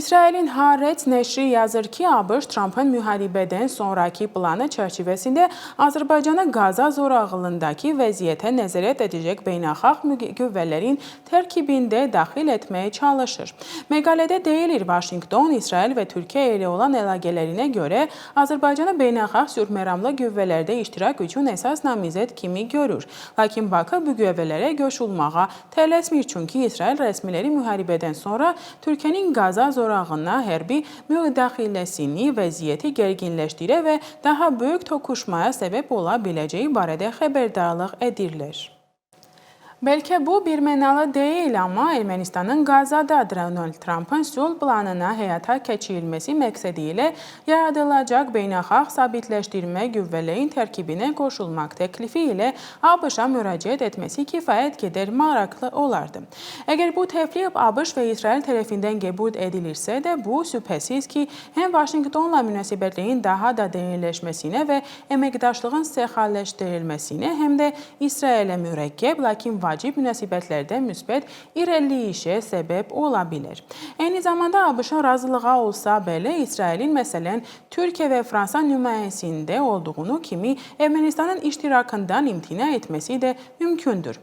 İsrailin Haaretz nəşri yazır ki, ABŞ Trumpın müharibədən sonraki planı çərçivəsində Azərbaycanı Qaza zolağındakı vəziyyətə nəzarət edəcək beynəlxalq qüvvələrin tərkibində daxil etməyə çalışır. Məqalədə deyilir, Vaşinqton, İsrail və Türkiyə ilə olan əlaqələrinə görə Azərbaycanı beynəlxalq sülhməramlı qüvvələrdə iştirak üçün əsas namizəd kimi görür. Lakin Bakı bu qüvvələrə qoşulmağa tələsmir, çünki İsrail rəsmiləri müharibədən sonra Türkiyənin Qaza zolağına hərbi müdaxiləsini vəziyyəti gərginləşdirə və daha böyük toqquşmaya səbəb ola biləcəyi barədə xəbərdarlıq edirlər. Bəlkə bu birmənalı deyil, amma Ermənistanın Qazada Donald Trumpın sülh planına həyata keçirilməsi məqsədi ilə yaradılacaq beynəlxalq sabitləşdirmə qüvvələrin tərkibinə qoşulmaq təklifi ilə ABŞ-a müraciət etməsi kifayət qədər maraqlı olardı. Əgər bu təklif ABŞ və İsrail tərəfindən qəbul edilirsə də, bu şübhəsiz ki, həm Vaşinqtonla münasibətlərin daha da dərinləşməsinə və əməkdaşlığın səxavətləşdirilməsinə, həm də İsrailə mürəkkəb, lakin vacib münasibətlərdə müsbət irəliləyişə səbəb ola bilər. Eyni zamanda ABŞ-ın razılığa olsa belə, İsrailin məsələn Türkiyə və Fransa nümayəndəsində olduğunu kimi Ermənistanın iştirakından imtina etməsi də mümkündür.